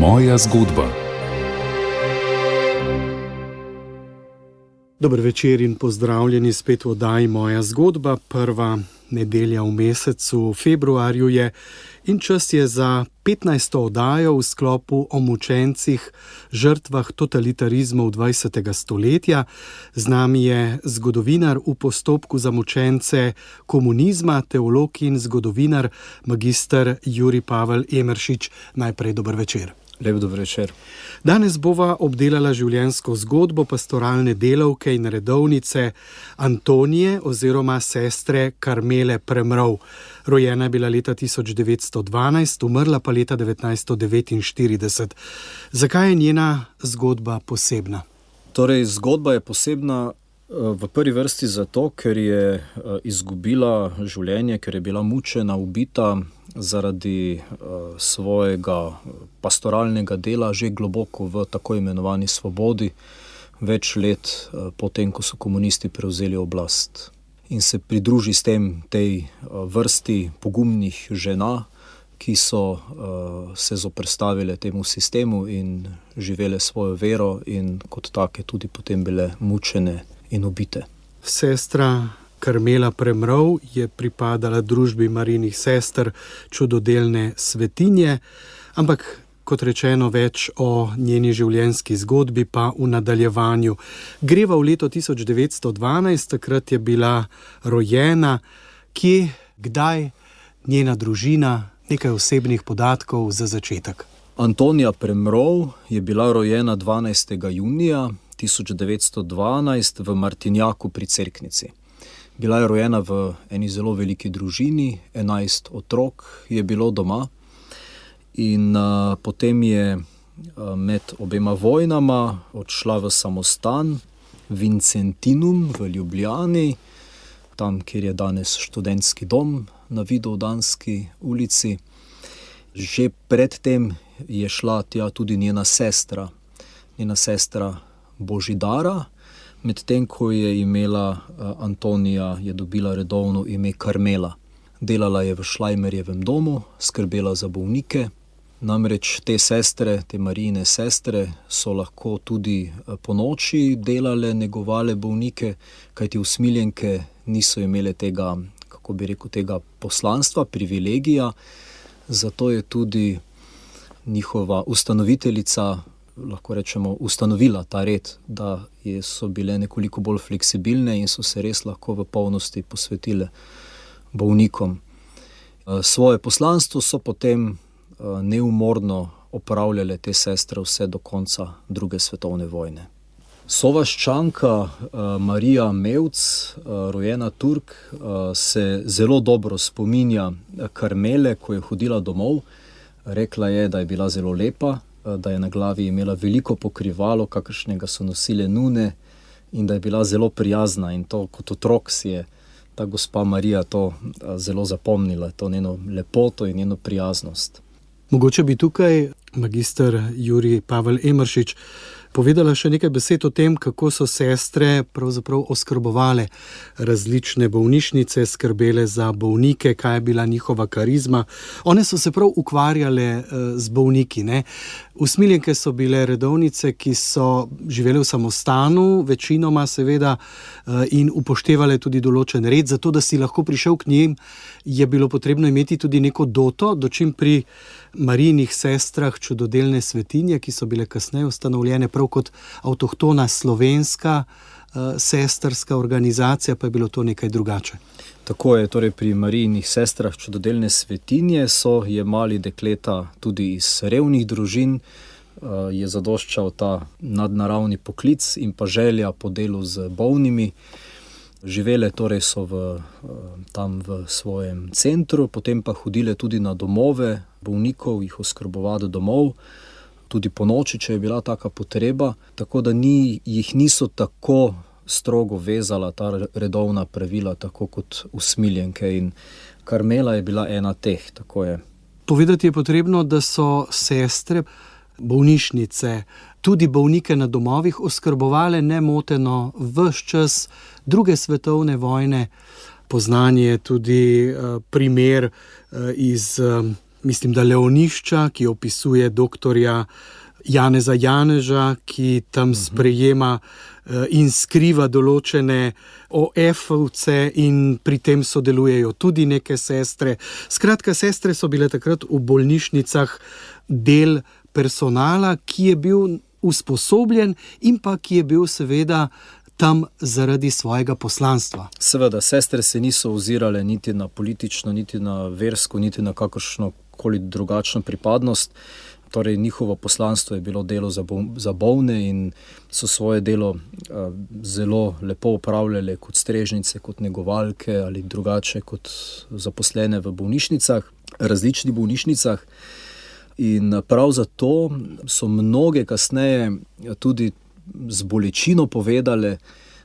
Moja zgodba. Dober večer in pozdravljeni spet v oddaji Moja zgodba. Prva nedelja v mesecu februarju je in čas je za 15. oddajo v sklopu o mučencih, žrtvah totalitarizmov 20. stoletja. Z nami je zgodovinar v postopku za mučence komunizma, teolog in zgodovinar magister Jurij Pavel Emeršič. Najprej dober večer. Lep dober večer. Danes bova obdelala življenjsko zgodbo pastoralne delavke in redovnice Antonije oziroma sestre Karmele Premrov. Rojena je bila leta 1912, umrla pa leta 1949. Zakaj je njena zgodba posebna? Torej, zgodba je posebna v prvi vrsti zato, ker je izgubila življenje, ker je bila mučena, ubita zaradi svojega pastoralnega dela že globoko v tako imenovani svobodi, več let potem, ko so komunisti prevzeli oblast. In se pridruži s tem tej vrsti pogumnih žena, ki so se zoperstavile temu sistemu in živele svojo vero in kot take tudi potem bile mučene in ubite. Sestra Karmela Premrov je pripadala družbi Marijinih sester, čudodelne svetinje, ampak kot rečeno več o njeni življenjski zgodbi pa v nadaljevanju. Greva v leto 1912, takrat je bila rojena. Kje, kdaj, njena družina, nekaj osebnih podatkov za začetek. Antonija Premrov je bila rojena 12. junija 1912 v Martinjaku pri Cerknici. Bila je rojena v eni zelo veliki družini, 11 otrok je bilo doma in potem je med obema vojnama odšla v samostan Vincentinum v Ljubljani, tam, kjer je danes študentski dom na Vidovdanski ulici. Že predtem je šla tja tudi njena sestra Božidara, medtem ko je imela Antonija, je dobila redovno ime Karmela. Delala je v Šlajmerjevem domu, skrbela za bolnike. Namreč te sestre, te Marijine sestre, so lahko tudi ponoči delale, negovale bolnike, kajti usmiljenke niso imele tega, kako bi rekel, tega poslanstva, privilegija. Zato je tudi njihova ustanoviteljica, lahko rečemo, ustanovila ta red, da so bile nekoliko bolj fleksibilne in so se res lahko v polnosti posvetile bolnikom. Svoje poslanstvo so potem neumorno opravljale te sestre vse do konca druge svetovne vojne. Sovaščanka Marija Mevc, rojena Turk, se zelo dobro spominja Karmele, ko je hodila domov. Rekla je, da je bila zelo lepa, da je na glavi imela veliko pokrivalo, kakršnega so nosile nune, in da je bila zelo prijazna, in to kot otrok si je ta gospa Marija to zelo zapomnila, to njeno lepoto in njeno prijaznost. Mogoče bi tukaj magister Jurij Pavel Emeršič povedala še nekaj besed o tem, kako so sestre pravzaprav oskrbovale različne bolnišnice, skrbele za bolnike, kaj je bila njihova karizma. One so se prav ukvarjale z bolniki, ne? Usmiljenke so bile redovnice, ki so živele v samostanu, večinoma seveda, in upoštevale tudi določen red. Zato, da si lahko prišel k njim, je bilo potrebno imeti tudi neko doto, dočim pri Marijinih sestrah čudodelne svetinje, ki so bile kasneje ustanovljene prav kot avtohtona slovenska sestrska organizacija, pa je bilo to nekaj drugače. Tako je, torej pri Marijinih sestrah čudodelne svetinje so jemali dekleta tudi iz revnih družin, je zadoščal ta nadnaravni poklic in pa želja po delu z bolnimi. Živele torej so tam v svojem centru, potem pa hodile tudi na domove bolnikov, jih oskrbovali domov, tudi po noči, če je bila taka potreba, tako da jih niso tako strogo vezala ta redovna pravila, tako kot usmiljenke, in Karmela je bila ena teh, tako je. Povedati je potrebno, da so sestre bolnišnice, tudi bolnike na domovih oskrbovale nemoteno ves čas druge svetovne vojne. Poznan je tudi primer iz mislim, da Leonišča, ki opisuje doktorja Janeza Janeža, ki tam sprejema in skriva določene OF-ovce in pri tem sodelujejo tudi neke sestre. Skratka, sestre so bile takrat v bolnišnicah del personala, ki je bil usposobljen in pa ki je bil seveda tam zaradi svojega poslanstva. Seveda, sestre se niso ozirale niti na politično, niti na versko, niti na kakršno koli drugačno pripadnost. Torej, njihovo poslanstvo je bilo delo za bolne in so svoje delo zelo lepo opravljale kot strežnice, kot negovalke ali drugače kot zaposlene v bolnišnicah, različnih bolnišnicah. In prav zato so mnoge kasneje tudi z bolečino povedale,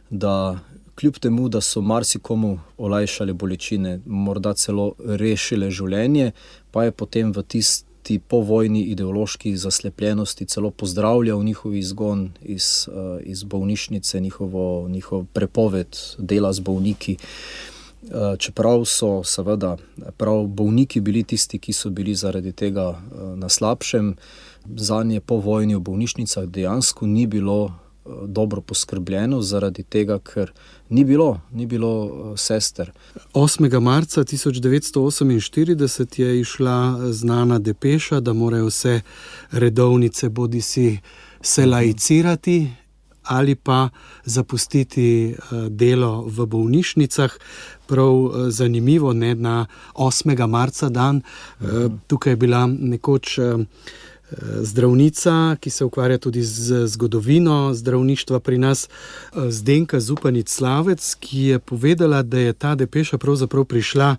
da kljub temu, da so marsikomu olajšale bolečine, morda celo rešile življenje, pa je potem v tisti povojni ideološki zaslepljenosti celo pozdravljal njihov izgon iz bolnišnice, njihov prepoved dela z bolniki. Čeprav so seveda prav bolniki bili tisti, ki so bili zaradi tega na slabšem, zanje po vojni v bolnišnicah dejansko ni bilo dobro poskrbljeno, zaradi tega, ker ni bilo sester. 8. marca 1948 je išla znana depeša, da morajo vse redovnice bodisi se laicirati ali pa zapustiti delo v bolnišnicah. Prav zanimivo, ne, na 8. marca dan. Tukaj je bila nekoč zdravnica, ki se ukvarja tudi z zgodovino zdravništva pri nas, Zdenka Zupanič Slavec, ki je povedala, da je ta depeša pravzaprav prišla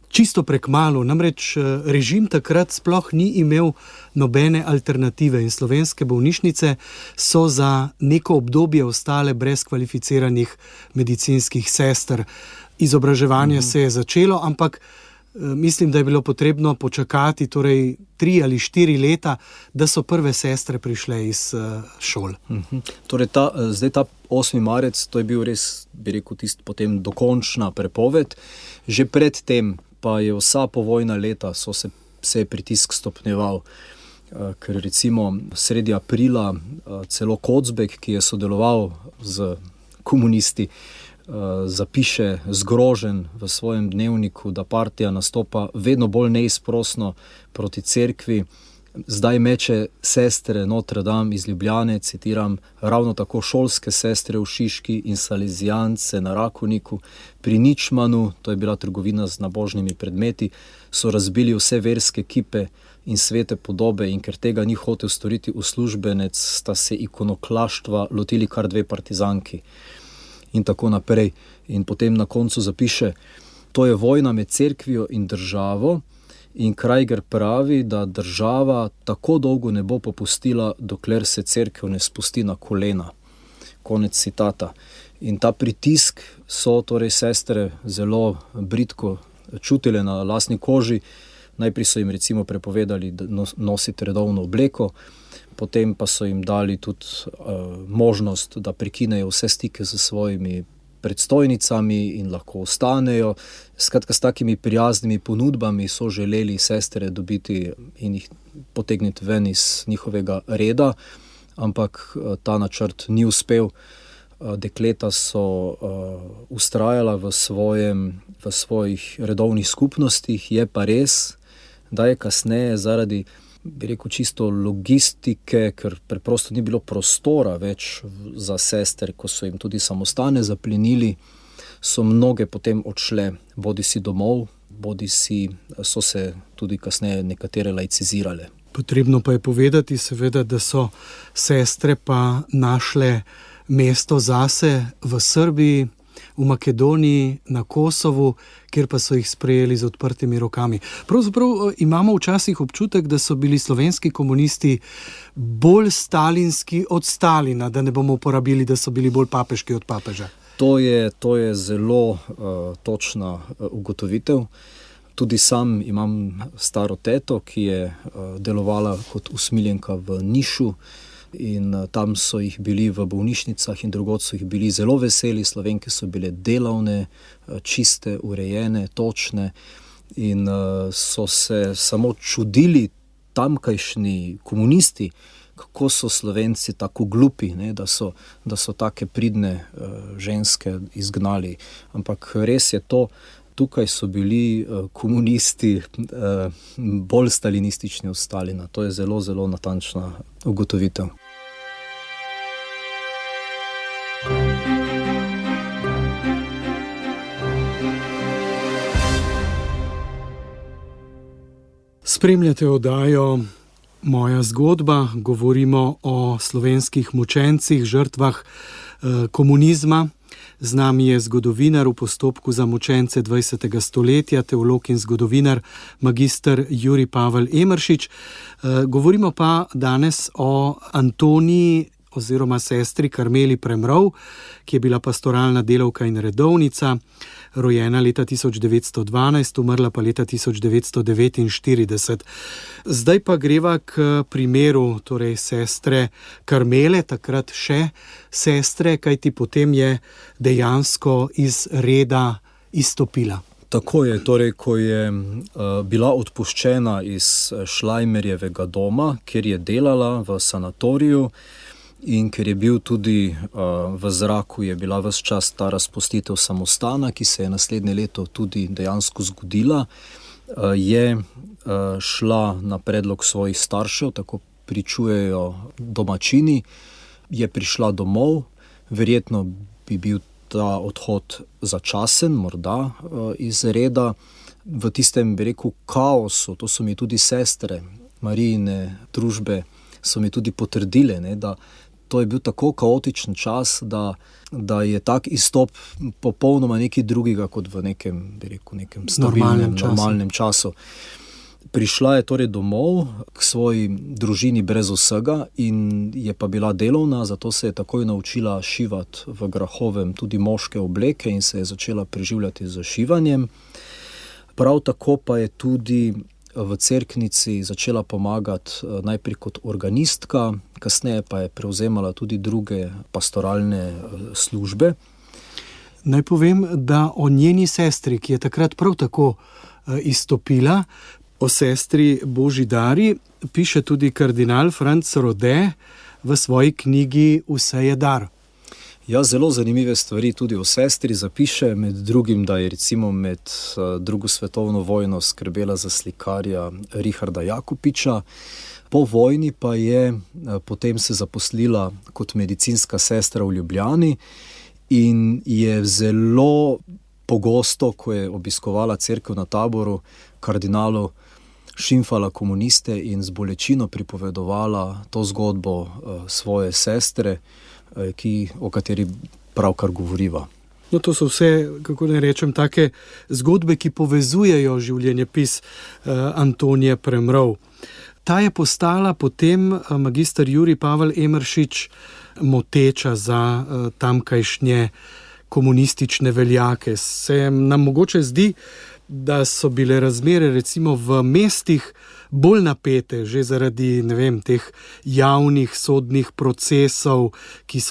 čisto prekmalu. Namreč režim takrat sploh ni imel nobene alternative in slovenske bolnišnice so za neko obdobje ostale brez kvalificiranih medicinskih sester. Izobraževanje se je začelo, ampak mislim, da je bilo potrebno počakati 3 ali 4 leta, da so prve sestre prišle iz šol. Torej zdaj ta 8. marec, to je bil res, bi rekel, potem dokončna prepoved. Že pred tem pa je vsa povojna leta se je pritisk stopnjeval. Ker recimo sredi aprila celo Kocbek, ki je sodeloval z komunisti, zapiše zgrožen v svojem dnevniku, da partija nastopa vedno bolj neizprosno proti cerkvi. Zdaj meče sestre Notre Dame iz Ljubljane, citiram, ravno tako šolske sestre v Šiški in salezijance na Rakoniku. Pri Ničmanu, to je bila trgovina z nabožnimi predmeti, so razbili vse verske kipe in svete podobe in ker tega ni hotel storiti uslužbenec, sta se ikonoklaštva lotili kar 2 partizanki. In tako naprej. In potem na koncu zapiše, to je vojna med cerkvijo in državo in Krajger pravi, da država tako dolgo ne bo popustila, dokler se cerkev ne spusti na kolena. Konec citata. In ta pritisk so torej sestre zelo bridko čutile na lastni koži. Najprej so jim recimo prepovedali nositi redovno obleko, potem pa so jim dali tudi možnost, da prekinejo vse stike z svojimi predstojnicami in lahko ostanejo. Skratka, s takimi prijaznimi ponudbami so želeli sestre dobiti in jih potegniti ven iz njihovega reda, ampak ta načrt ni uspel. Dekleta so vztrajala v svojih redovnih skupnostih. Je pa res, da je kasneje zaradi, bi rekel, čisto logistike, ker preprosto ni bilo prostora več za sester, ko so jim tudi samostane zaplenili, so mnoge potem odšle bodisi domov, bodisi so se tudi kasneje nekatere laicizirale. Potrebno pa je povedati seveda, da so sestre pa našle mesto zase v Srbiji, v Makedoniji, na Kosovu, kjer pa so jih sprejeli z odprtimi rokami. Pravzaprav imamo včasih občutek, da so bili slovenski komunisti bolj stalinski od Stalina, da ne bomo uporabili, da so bili bolj papeški od papeža. To je zelo točna ugotovitev. Tudi sam imam staro teto, ki je delovala kot usmiljenka v Nišu, in tam so jih bili v bolnišnicah in drugod so jih bili zelo veseli. Slovenke so bile delavne, čiste, urejene, točne in so se samo čudili tamkajšnji komunisti, kako so Slovenci tako glupi, ne, da so take pridne ženske izgnali. Ampak res je to, tukaj so bili komunisti bolj stalinistični od Stalina. To je zelo, zelo natančna ugotovitev. Spremljate oddajo Moja zgodba, govorimo o slovenskih mučencih, žrtvah komunizma. Z nami je zgodovinar v postopku za mučence 20. stoletja, teolog in zgodovinar magister Jurij Pavel Emeršič. Govorimo pa danes o Antoniji oziroma sestri Karmeli Premrov, ki je bila pastoralna delavka in redovnica, rojena leta 1912, umrla pa leta 1949. Zdaj pa greva k primeru torej sestre Karmele, takrat še sestre, kajti potem je dejansko iz reda izstopila. Tako je, torej, ko je bila odpuščena iz Šlajmerjevega doma, kjer je delala v sanatoriju, in ker je bil tudi v zraku, je bila ves čas ta razpustitev samostana, ki se je naslednje leto tudi dejansko zgodila, je šla na predlog svojih staršev, tako pričujejo domačini, je prišla domov, verjetno bi bil ta odhod začasen, morda iz reda, v tistem, bi rekel, kaosu. To so mi tudi sestre Marijine družbe so mi tudi potrdile, ne, da to je bil tako kaotičen čas, da je tak izstop popolnoma nekaj drugega kot v nekem, bi rekel, nekem stabilnem, normalnem času. Prišla je torej domov k svoji družini brez vsega in je pa bila delovna, zato se je takoj naučila šivati v Grahovem tudi moške obleke in se je začela preživljati z šivanjem. Prav tako pa je tudi v cerknici začela pomagati najprej kot organistka, kasneje pa je prevzemala tudi druge pastoralne službe. Naj povem, da o njeni sestri, ki je takrat prav tako izstopila, o sestri Božidari, piše tudi kardinal Franc Rode v svoji knjigi Vse je dar. Ja, zelo zanimive stvari tudi o sestri zapiše, med drugim, da je recimo med drugo svetovno vojno skrbela za slikarja Richarda Jakupiča. Po vojni pa je potem se zaposlila kot medicinska sestra v Ljubljani in je zelo pogosto, ko je obiskovala cerkev na Taboru, kardinalu šimfala komuniste in z bolečino pripovedovala to zgodbo svoje sestre, o kateri pravkar govoriva. No, to so vse, kako naj rečem, take zgodbe, ki povezujejo življenjepis Antonije Premrov. Ta je postala potem magister Jurij Pavel Emeršič moteča za tamkajšnje komunistične veljake. Se nam mogoče zdi, da so bile razmere recimo v mestih bolj napete, že zaradi, ne vem, teh javnih sodnih procesov, ki so